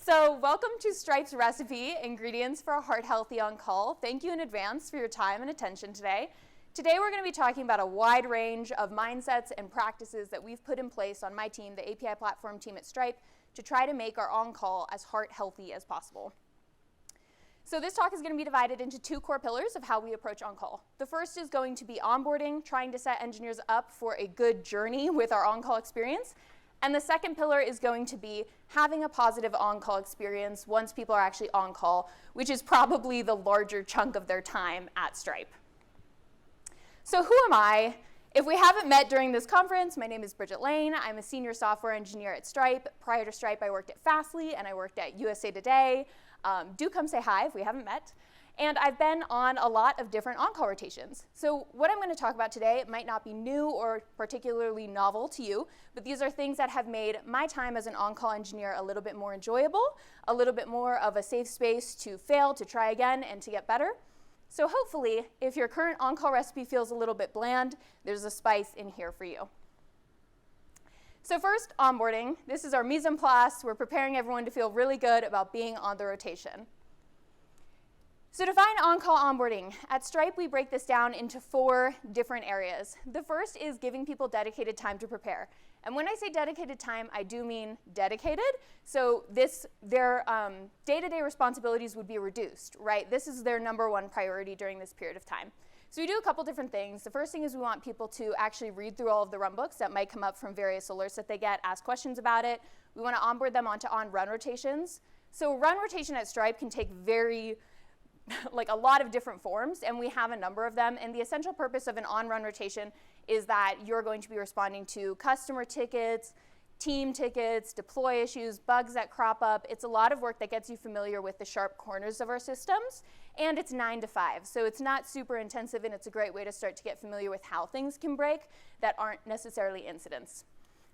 So welcome to Stripe's recipe, Ingredients for a Heart Healthy on Call. Thank you in advance for your time and attention today. Today we're going to be talking about a wide range of mindsets and practices that we've put in place on my team, the API platform team at Stripe, to try to make our on-call as heart healthy as possible. So this talk is going to be divided into two core pillars of how we approach on-call. The first is going to be onboarding, trying to set engineers up for a good journey with our on-call experience. And the second pillar is going to be having a positive on-call experience once people are actually on call, which is probably the larger chunk of their time at Stripe. So who am I? If we haven't met during this conference, my name is Bridget Lane. I'm a senior software engineer at Stripe. Prior to Stripe, I worked at Fastly and I worked at USA Today. Do come say hi if we haven't met. And I've been on a lot of different on-call rotations. So what I'm going to talk about today, it might not be new or particularly novel to you, but these are things that have made my time as an on-call engineer a little bit more enjoyable, a little bit more of a safe space to fail, to try again, and to get better. So hopefully, if your current on-call recipe feels a little bit bland, there's a spice in here for you. So first, onboarding. This is our mise en place. We're preparing everyone to feel really good about being on the rotation. So to define on-call onboarding, at Stripe we break this down into 4 different areas. The first is giving people dedicated time to prepare. And when I say dedicated time, I do mean dedicated. So their day-to-day responsibilities would be reduced, right? This is their #1 priority during this period of time. So we do a couple different things. The first thing is we want people to actually read through all of the runbooks that might come up from various alerts that they get, ask questions about it. We want to onboard them onto on-run rotations. So run rotation at Stripe can take a lot of different forms, and we have a number of them. And the essential purpose of an on-run rotation is that you're going to be responding to customer tickets, team tickets, deploy issues, bugs that crop up. It's a lot of work that gets you familiar with the sharp corners of our systems, and it's 9 to 5. So it's not super intensive, and it's a great way to start to get familiar with how things can break that aren't necessarily incidents.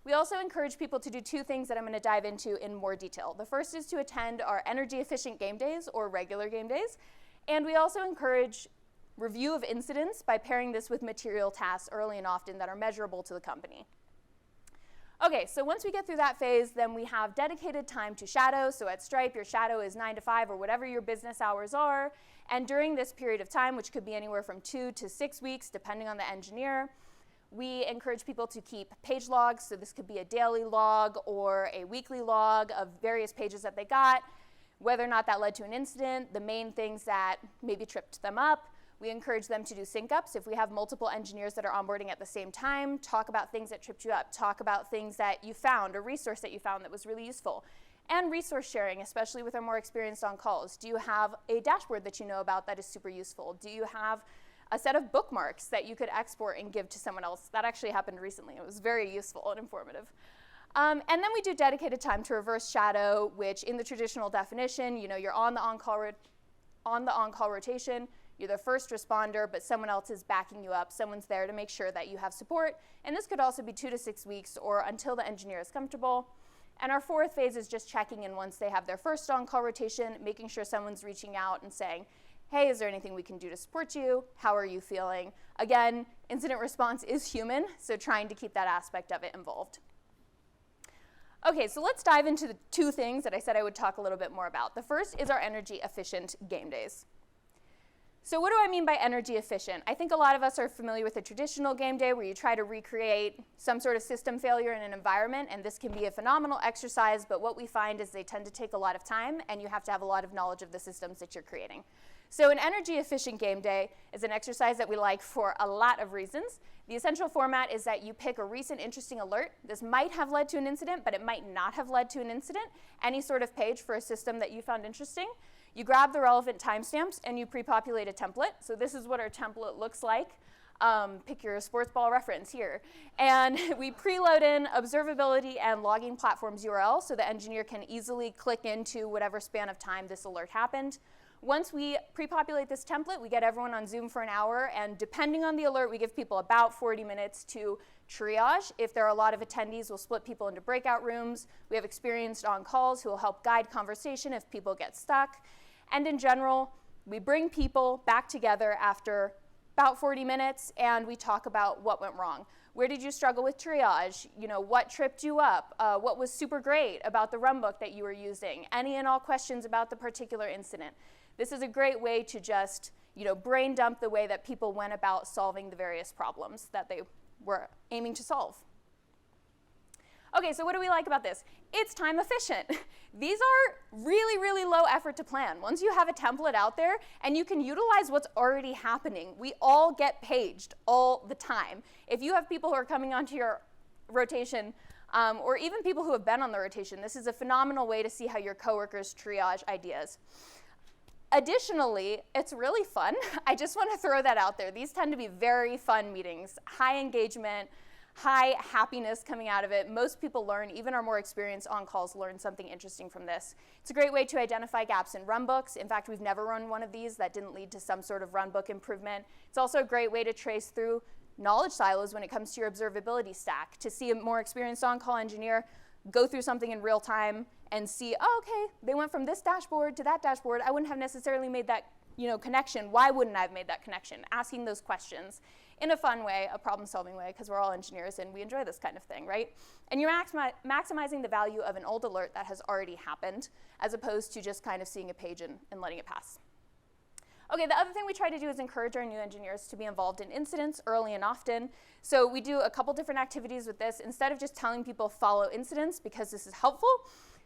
We also encourage people to do 2 things that I'm going to dive into in more detail. The first is to attend our energy-efficient game days or regular game days. And we also encourage review of incidents by pairing this with material tasks early and often that are measurable to the company. Okay, so once we get through that phase, then we have dedicated time to shadow. So at Stripe, your shadow is 9 to 5 or whatever your business hours are. And during this period of time, which could be anywhere from 2 to 6 weeks, depending on the engineer, we encourage people to keep page logs. So this could be a daily log or a weekly log of various pages that they got. Whether or not that led to an incident, the main things that maybe tripped them up. We encourage them to do sync ups. If we have multiple engineers that are onboarding at the same time, talk about things that tripped you up. Talk about things that you found, a resource that you found that was really useful. And resource sharing, especially with our more experienced on calls. Do you have a dashboard that you know about that is super useful? Do you have a set of bookmarks that you could export and give to someone else? That actually happened recently. It was very useful and informative. And then we do dedicated time to reverse shadow, which in the traditional definition, you're on the on-call rotation, you're the first responder, but someone else is backing you up. Someone's there to make sure that you have support. And this could also be 2 to 6 weeks or until the engineer is comfortable. And our 4th phase is just checking in once they have their first on-call rotation, making sure someone's reaching out and saying, hey, is there anything we can do to support you? How are you feeling? Again, incident response is human, so trying to keep that aspect of it involved. Okay, so let's dive into the 2 things that I said I would talk a little bit more about. The first is our energy efficient game days. So what do I mean by energy efficient? I think a lot of us are familiar with a traditional game day where you try to recreate some sort of system failure in an environment, and this can be a phenomenal exercise, but what we find is they tend to take a lot of time, and you have to have a lot of knowledge of the systems that you're creating. So an energy efficient game day is an exercise that we like for a lot of reasons. The essential format is that you pick a recent interesting alert. This might have led to an incident, but it might not have led to an incident. Any sort of page for a system that you found interesting. You grab the relevant timestamps and you pre-populate a template. So this is what our template looks like. Pick your sports ball reference here. And we preload in observability and logging platforms URL so the engineer can easily click into whatever span of time this alert happened. Once we pre-populate this template, we get everyone on Zoom for an hour, and depending on the alert, we give people about 40 minutes to triage. If there are a lot of attendees, we'll split people into breakout rooms. We have experienced on-calls who will help guide conversation if people get stuck. And in general, we bring people back together after about 40 minutes, and we talk about what went wrong. Where did you struggle with triage? You know, what tripped you up? What was super great about the runbook that you were using? Any and all questions about the particular incident. This is a great way to just, you know, brain dump the way that people went about solving the various problems that they were aiming to solve. Okay, so what do we like about this? It's time efficient. These are really, really low effort to plan. Once you have a template out there and you can utilize what's already happening, we all get paged all the time. If you have people who are coming onto your rotation, or even people who have been on the rotation, this is a phenomenal way to see how your coworkers triage ideas. Additionally, it's really fun. I just want to throw that out there. These tend to be very fun meetings, high engagement, high happiness coming out of it. Most people learn, even our more experienced on-calls learn something interesting from this. It's a great way to identify gaps in runbooks. In fact, we've never run one of these that didn't lead to some sort of runbook improvement. It's also a great way to trace through knowledge silos when it comes to your observability stack, to see a more experienced on-call engineer go through something in real time and see, oh, okay, they went from this dashboard to that dashboard. I wouldn't have necessarily made that, you know, connection. Why wouldn't I have made that connection? Asking those questions in a fun way, a problem-solving way, because we're all engineers and we enjoy this kind of thing, right? And you're maximizing the value of an old alert that has already happened, as opposed to just kind of seeing a page and letting it pass. Okay, the other thing we try to do is encourage our new engineers to be involved in incidents early and often. So we do a couple different activities with this. Instead of just telling people follow incidents, because this is helpful,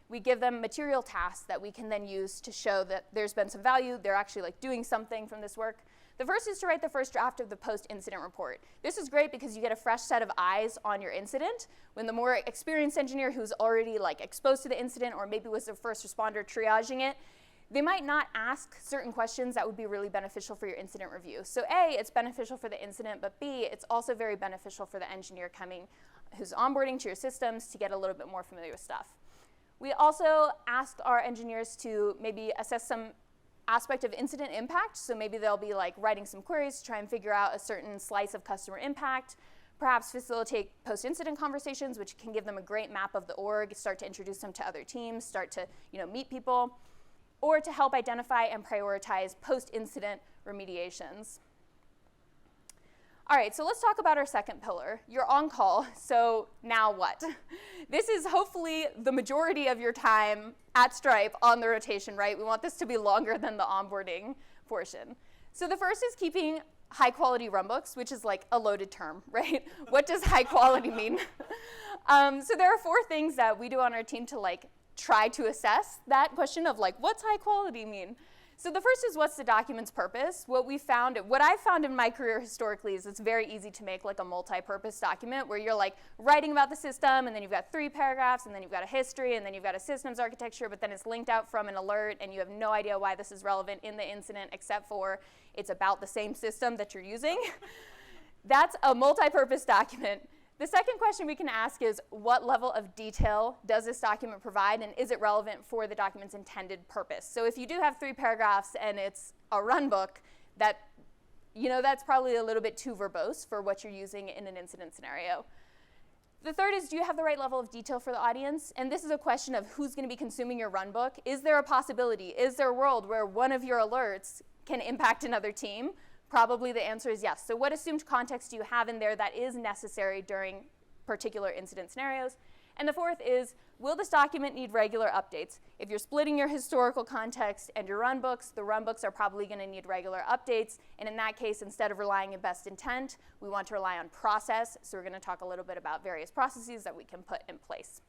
we give them material tasks that we can then use to show that there's been some value, they're actually like doing something from this work. The first is to write the first draft of the post-incident report. This is great because you get a fresh set of eyes on your incident. When the more experienced engineer who's already like exposed to the incident or maybe was the first responder triaging it, they might not ask certain questions that would be really beneficial for your incident review. So A, it's beneficial for the incident, but B, it's also very beneficial for the engineer who's onboarding to your systems to get a little bit more familiar with stuff. We also ask our engineers to maybe assess some aspect of incident impact. So maybe they'll be like writing some queries to try and figure out a certain slice of customer impact, perhaps facilitate post-incident conversations, which can give them a great map of the org, start to introduce them to other teams, start to, you know, meet people, or to help identify and prioritize post-incident remediations. All right, so let's talk about our second pillar. You're on call, so now what? This is hopefully the majority of your time at Stripe on the rotation, right? We want this to be longer than the onboarding portion. So the first is keeping high quality runbooks, which is like a loaded term, right? What does high quality mean? So there are 4 things that we do on our team to like try to assess that question of like, what's high quality mean? So the first is, what's the document's purpose? What I've found in my career historically is it's very easy to make like a multi-purpose document where you're like writing about the system, and then you've got 3 paragraphs, and then you've got a history, and then you've got a systems architecture, but then it's linked out from an alert, and you have no idea why this is relevant in the incident except for it's about the same system that you're using. That's a multi-purpose document. The second question we can ask is, what level of detail does this document provide, and is it relevant for the document's intended purpose? So if you do have 3 paragraphs and it's a runbook, that, you know, that's probably a little bit too verbose for what you're using in an incident scenario. The third is, do you have the right level of detail for the audience? And this is a question of who's going to be consuming your runbook. Is there a possibility? Is there a world where one of your alerts can impact another team? Probably the answer is yes. So what assumed context do you have in there that is necessary during particular incident scenarios? And the fourth is, will this document need regular updates? If you're splitting your historical context and your runbooks, the runbooks are probably going to need regular updates. And in that case, instead of relying on best intent, we want to rely on process. So we're going to talk a little bit about various processes that we can put in place.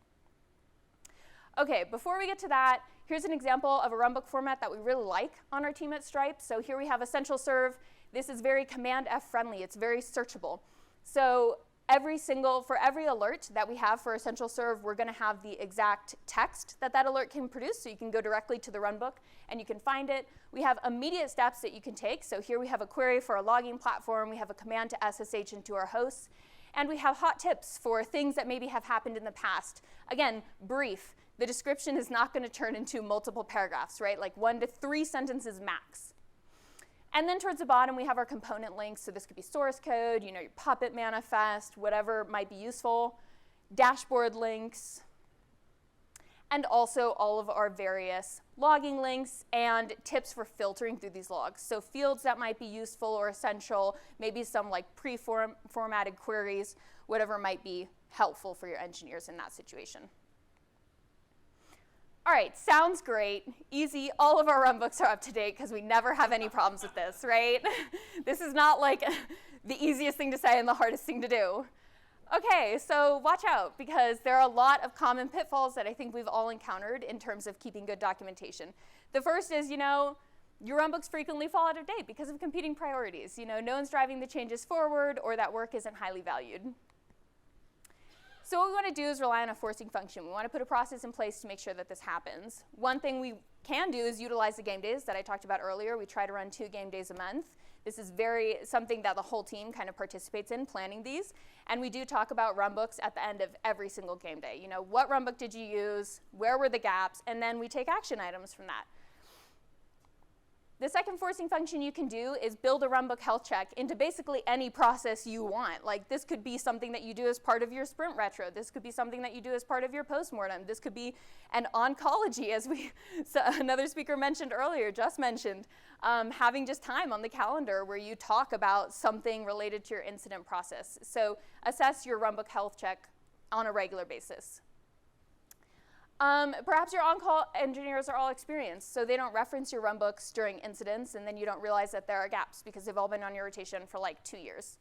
Okay, before we get to that, here's an example of a runbook format that we really like on our team at Stripe. So here we have Essential Serve. This is very Command F friendly. It's very searchable. So for every alert that we have for Essential Serve, we're going to have the exact text that alert can produce, so you can go directly to the runbook and you can find it. We have immediate steps that you can take. So here we have a query for a logging platform. We have a command to SSH into our hosts. And we have hot tips for things that maybe have happened in the past. Again, brief. The description is not going to turn into multiple paragraphs, right? Like 1 to 3 sentences max. And then towards the bottom, we have our component links. So this could be source code, you know, your Puppet manifest, whatever might be useful, dashboard links. and also all of our various logging links and tips for filtering through these logs. So fields that might be useful or essential, maybe some like pre-formatted queries, whatever might be helpful for your engineers in that situation. All right, sounds great, easy. All of our runbooks are up to date because we never have any problems with this, right? This is not like the easiest thing to say and the hardest thing to do. Okay, so watch out, because there are a lot of common pitfalls that I think we've all encountered in terms of keeping good documentation. The first is, your runbooks frequently fall out of date because of competing priorities. No one's driving the changes forward, or that work isn't highly valued. So what we want to do is rely on a forcing function. We want to put a process in place to make sure that this happens. One thing we can do is utilize the game days that I talked about earlier. We try to run 2 game days a month. This is something that the whole team kind of participates in, planning these. And we do talk about runbooks at the end of every single game day. What runbook did you use? Where were the gaps? And then we take action items from that. The second forcing function you can do is build a runbook health check into basically any process you want. Like, this could be something that you do as part of your sprint retro. This could be something that you do as part of your postmortem. This could be an oncology, as another speaker mentioned earlier, just mentioned, having just time on the calendar where you talk about something related to your incident process. So assess your runbook health check on a regular basis. Perhaps your on-call engineers are all experienced, so they don't reference your runbooks during incidents, and then you don't realize that there are gaps because they've all been on your rotation for like 2 years.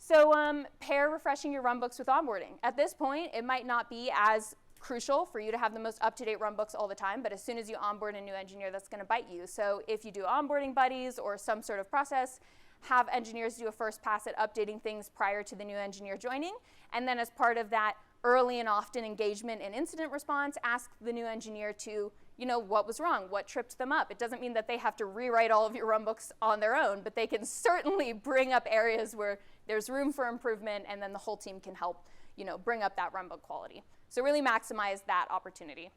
So pair refreshing your runbooks with onboarding. At this point, it might not be as crucial for you to have the most up-to-date runbooks all the time, but as soon as you onboard a new engineer, that's going to bite you. So if you do onboarding buddies or some sort of process, have engineers do a first pass at updating things prior to the new engineer joining, and then as part of that early and often engagement in incident response, ask the new engineer to, what was wrong, what tripped them up. It doesn't mean that they have to rewrite all of your runbooks on their own, but they can certainly bring up areas where there's room for improvement, and then the whole team can help, bring up that runbook quality. So really maximize that opportunity.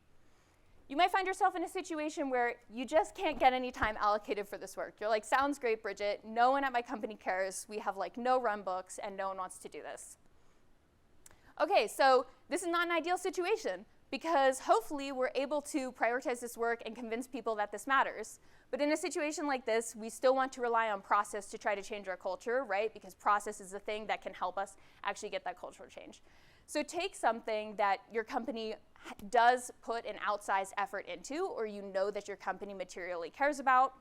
You might find yourself in a situation where you just can't get any time allocated for this work. You're like, sounds great, Bridget. No one at my company cares. We have like no runbooks, and no one wants to do this. Okay, so this is not an ideal situation, because hopefully we're able to prioritize this work and convince people that this matters. But in a situation like this, we still want to rely on process to try to change our culture, right? Because process is the thing that can help us actually get that cultural change. So take something that your company does put an outsized effort into, or that your company materially cares about.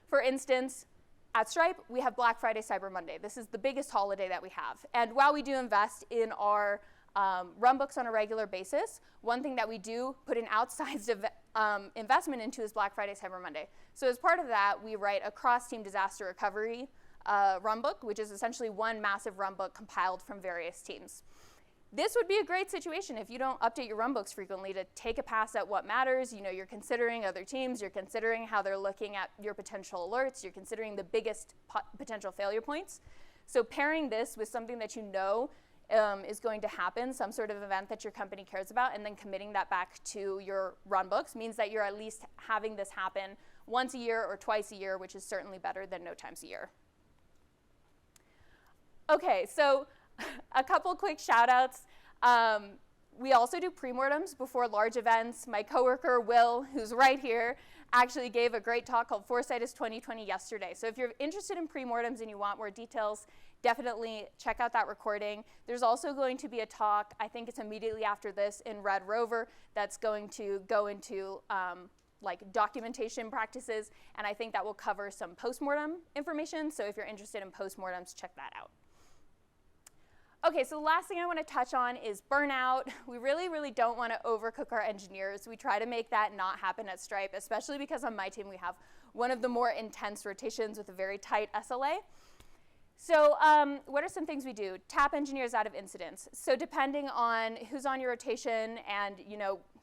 For instance, at Stripe, we have Black Friday, Cyber Monday. This is the biggest holiday that we have. And while we do invest in our runbooks on a regular basis, one thing that we do put an outsized investment into is Black Friday, Cyber Monday. So as part of that, we write a cross-team disaster recovery runbook, which is essentially one massive runbook compiled from various teams. This would be a great situation if you don't update your runbooks frequently to take a pass at what matters. You're considering other teams, you're considering how they're looking at your potential alerts, you're considering the biggest potential failure points. So pairing this with something that is going to happen, some sort of event that your company cares about, and then committing that back to your runbooks means that you're at least having this happen once a year or twice a year, which is certainly better than no times a year. Okay, so a couple quick shout outs. We also do premortems before large events. My coworker, Will, who's right here, actually gave a great talk called Foresight is 2020 yesterday. So if you're interested in premortems and you want more details, definitely check out that recording. There's also going to be a talk, I think it's immediately after this, in Red Rover that's going to go into like documentation practices, and I think that will cover some postmortem information. So if you're interested in postmortems, check that out. Okay, so the last thing I want to touch on is burnout. We really don't want to overcook our engineers. We try to make that not happen at Stripe, especially because on my team we have one of the more intense rotations with a very tight SLA. So what are some things we do? Tap engineers out of incidents. So depending on who's on your rotation, and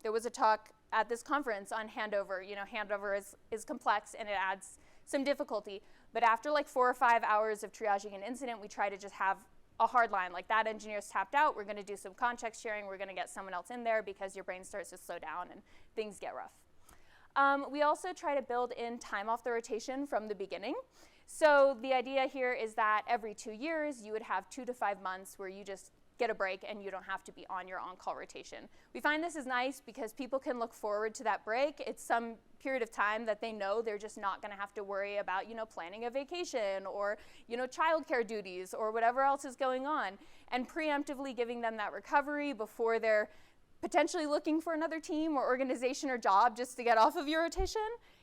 there was a talk at this conference on handover. Handover is complex and it adds some difficulty. But after like 4 or 5 hours of triaging an incident, we try to just have a hard line, like that engineer's tapped out, we're going to do some context sharing, we're going to get someone else in there because your brain starts to slow down and things get rough. We also try to build in time off the rotation from the beginning. So the idea here is that every 2 years you would have 2 to 5 months where you just get a break and you don't have to be on your on-call rotation. We find this is nice because people can look forward to that break. It's some period of time that they know they're just not going to have to worry about, planning a vacation or, childcare duties or whatever else is going on, and preemptively giving them that recovery before they're potentially looking for another team or organization or job just to get off of your rotation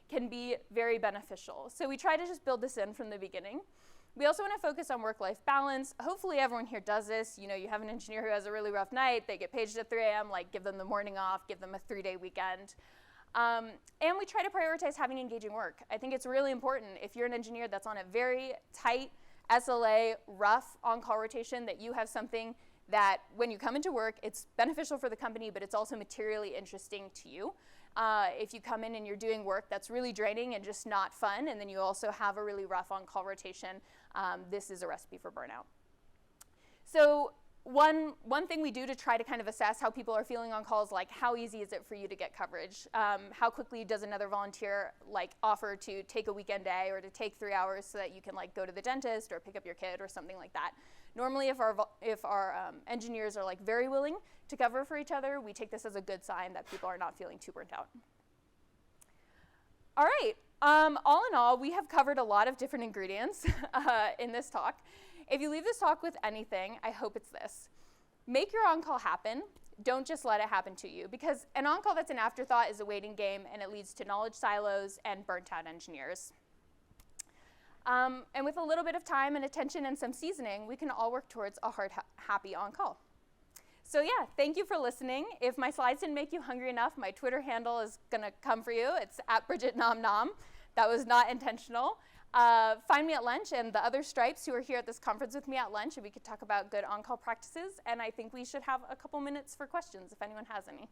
can be very beneficial. So we try to just build this in from the beginning. We also want to focus on work-life balance. Hopefully everyone here does this. You have an engineer who has a really rough night, they get paged at 3 a.m., give them the morning off, give them a 3-day weekend. And we try to prioritize having engaging work. I think it's really important if you're an engineer that's on a very tight SLA, rough on-call rotation, that you have something that when you come into work, it's beneficial for the company, but it's also materially interesting to you. If you come in and you're doing work that's really draining and just not fun, and then you also have a really rough on-call rotation, this is a recipe for burnout. So one thing we do to try to kind of assess how people are feeling on call is how easy is it for you to get coverage? How quickly does another volunteer offer to take a weekend day or to take 3 hours so that you can go to the dentist or pick up your kid or something like that? Normally, if our engineers are very willing to cover for each other, we take this as a good sign that people are not feeling too burnt out. All right, all in all, we have covered a lot of different ingredients in this talk. If you leave this talk with anything, I hope it's this. Make your on-call happen. Don't just let it happen to you, because an on-call that's an afterthought is a waiting game, and it leads to knowledge silos and burnt-out engineers. And with a little bit of time and attention and some seasoning, we can all work towards a happy on-call. So yeah, thank you for listening. If my slides didn't make you hungry enough, my Twitter handle is going to come for you. It's @BridgetNomNom. That was not intentional. Find me at lunch and the other Stripes who are here at this conference with me at lunch, and we could talk about good on-call practices. And I think we should have a couple minutes for questions if anyone has any.